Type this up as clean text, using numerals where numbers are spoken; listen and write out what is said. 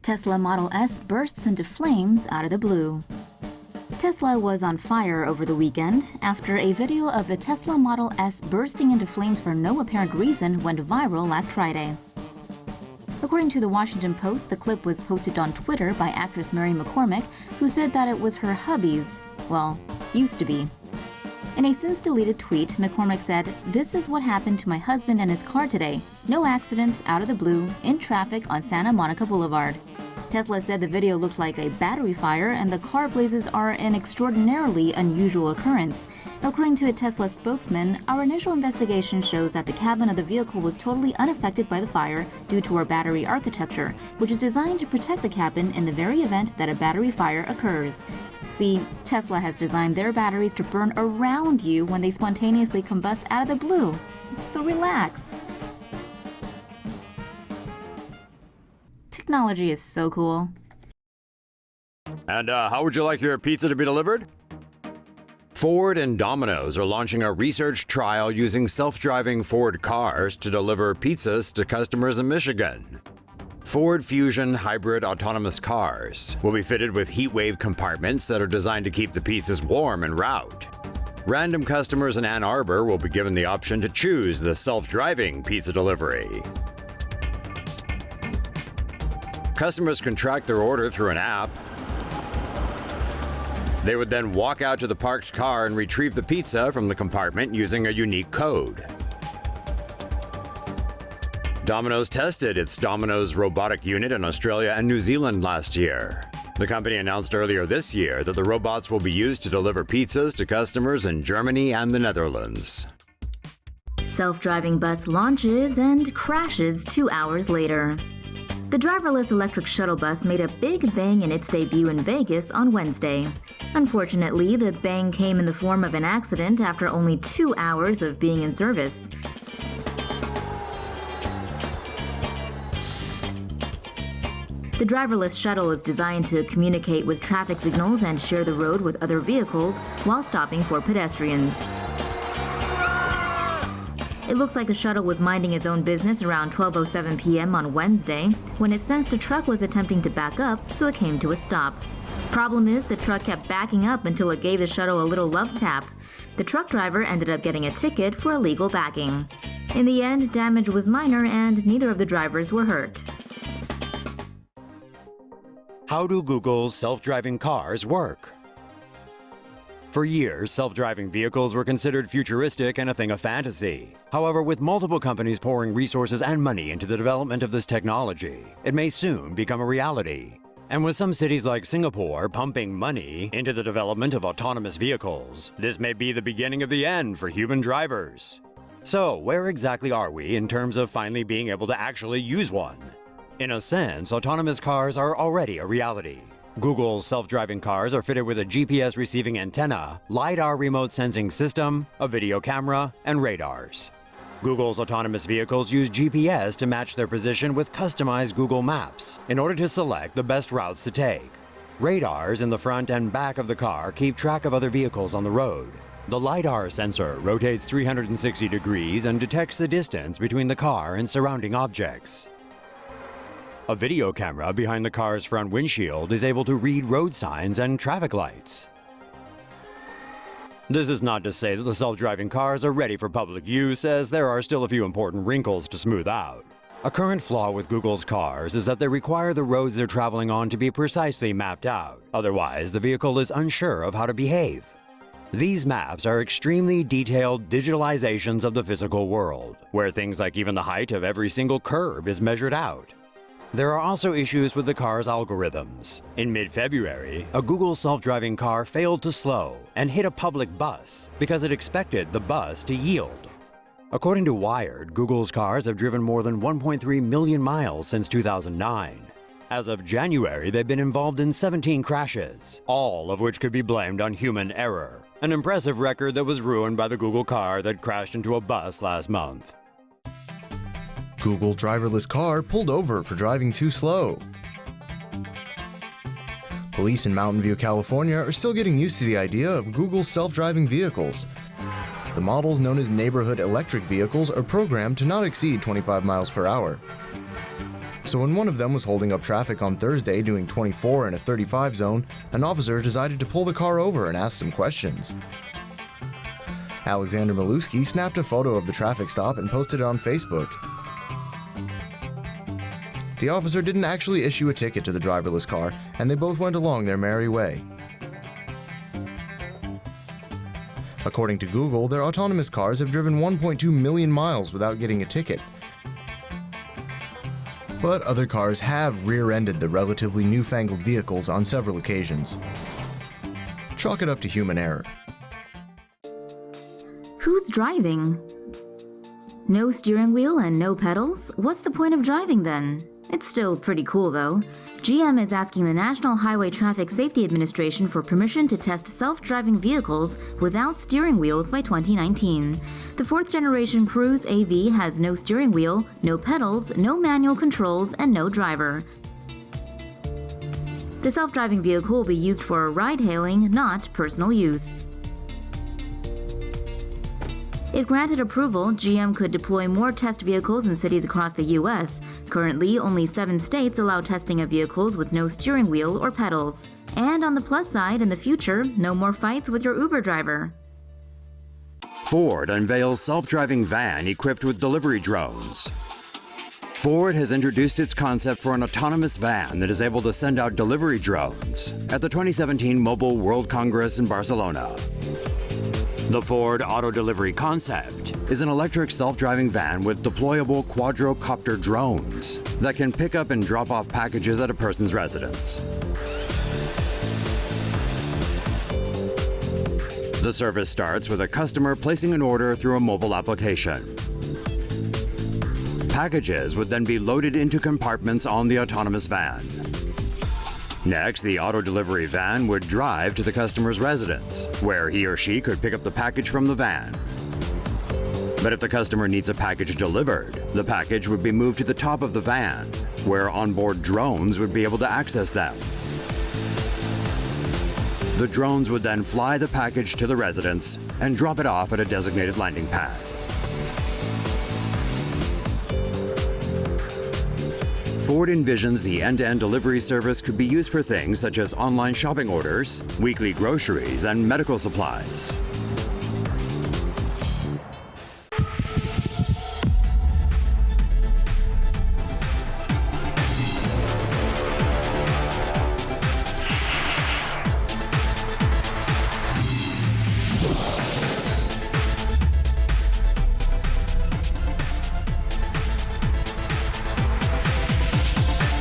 Tesla Model S bursts into flames out of the blue. Tesla was on fire over the weekend after a video of a Tesla Model S bursting into flames for no apparent reason went viral last Friday. According to the Washington Post, the clip was posted on Twitter by actress Mary McCormick, who said that it was her hubby's, well, used to be. In a since-deleted tweet, McCormick said, "This is what happened to my husband and his car today. No accident, out of the blue, in traffic on Santa Monica Boulevard." Tesla said the video looked like a battery fire and the car blazes are an extraordinarily unusual occurrence. According to a Tesla spokesman, "Our initial investigation shows that the cabin of the vehicle was totally unaffected by the fire due to our battery architecture, which is designed to protect the cabin in the very event that a battery fire occurs." See, Tesla has designed their batteries to burn around you when they spontaneously combust out of the blue. So relax. Technology is so cool. And how would you like your pizza to be delivered? Ford and Domino's are launching a research trial using self-driving Ford cars to deliver pizzas to customers in Michigan. Ford Fusion hybrid autonomous cars will be fitted with heatwave compartments that are designed to keep the pizzas warm en route. Random customers in Ann Arbor will be given the option to choose the self-driving pizza delivery. Customers can track their order through an app. They would then walk out to the parked car and retrieve the pizza from the compartment using a unique code. Domino's tested its Domino's robotic unit in Australia and New Zealand last year. The company announced earlier this year that the robots will be used to deliver pizzas to customers in Germany and the Netherlands. Self-driving bus launches and crashes 2 hours later. The driverless electric shuttle bus made a big bang in its debut in Vegas on Wednesday. Unfortunately, the bang came in the form of an accident after only 2 hours of being in service. The driverless shuttle is designed to communicate with traffic signals and share the road with other vehicles while stopping for pedestrians. It looks like the shuttle was minding its own business around 12:07 p.m. on Wednesday when it sensed a truck was attempting to back up, so it came to a stop. Problem is, the truck kept backing up until it gave the shuttle a little love tap. The truck driver ended up getting a ticket for illegal backing. In the end, damage was minor and neither of the drivers were hurt. How do Google's self-driving cars work? For years, self-driving vehicles were considered futuristic and a thing of fantasy. However, with multiple companies pouring resources and money into the development of this technology, it may soon become a reality. And with some cities like Singapore pumping money into the development of autonomous vehicles, this may be the beginning of the end for human drivers. So, where exactly are we in terms of finally being able to actually use one? In a sense, autonomous cars are already a reality. Google's self-driving cars are fitted with a GPS receiving antenna, LiDAR remote sensing system, a video camera, and radars. Google's autonomous vehicles use GPS to match their position with customized Google Maps in order to select the best routes to take. Radars in the front and back of the car keep track of other vehicles on the road. The LiDAR sensor rotates 360 degrees and detects the distance between the car and surrounding objects. A video camera behind the car's front windshield is able to read road signs and traffic lights. This is not to say that the self-driving cars are ready for public use, as there are still a few important wrinkles to smooth out. A current flaw with Google's cars is that they require the roads they're traveling on to be precisely mapped out. Otherwise, the vehicle is unsure of how to behave. These maps are extremely detailed digitalizations of the physical world, where things like even the height of every single curb is measured out. There are also issues with the car's algorithms. In mid-February, a Google self-driving car failed to slow and hit a public bus because it expected the bus to yield. According to Wired, Google's cars have driven more than 1.3 million miles since 2009. As of January, they've been involved in 17 crashes, all of which could be blamed on human error. An impressive record that was ruined by the Google car that crashed into a bus last month. Google driverless car pulled over for driving too slow. Police in Mountain View, California are still getting used to the idea of Google's self-driving vehicles. The models known as neighborhood electric vehicles are programmed to not exceed 25 miles per hour. So when one of them was holding up traffic on Thursday doing 24 in a 35 zone, an officer decided to pull the car over and ask some questions. Alexander Maluski snapped a photo of the traffic stop and posted it on Facebook. The officer didn't actually issue a ticket to the driverless car, and they both went along their merry way. According to Google, their autonomous cars have driven 1.2 million miles without getting a ticket. But other cars have rear-ended the relatively newfangled vehicles on several occasions. Chalk it up to human error. Who's driving? No steering wheel and no pedals? What's the point of driving then? It's still pretty cool though. GM is asking the National Highway Traffic Safety Administration for permission to test self-driving vehicles without steering wheels by 2019. The fourth generation Cruise AV has no steering wheel, no pedals, no manual controls, and no driver. The self-driving vehicle will be used for ride-hailing, not personal use. If granted approval, GM could deploy more test vehicles in cities across the U.S. Currently, only 7 states allow testing of vehicles with no steering wheel or pedals. And on the plus side, in the future, no more fights with your Uber driver. Ford unveils self-driving van equipped with delivery drones. Ford has introduced its concept for an autonomous van that is able to send out delivery drones at the 2017 Mobile World Congress in Barcelona. The Ford Auto Delivery concept is an electric self-driving van with deployable quadrocopter drones that can pick up and drop off packages at a person's residence. The service starts with a customer placing an order through a mobile application. Packages would then be loaded into compartments on the autonomous van. Next, the auto delivery van would drive to the customer's residence, where he or she could pick up the package from the van. But if the customer needs a package delivered, the package would be moved to the top of the van, where onboard drones would be able to access them. The drones would then fly the package to the residence and drop it off at a designated landing pad. Ford envisions the end-to-end delivery service could be used for things such as online shopping orders, weekly groceries, and medical supplies.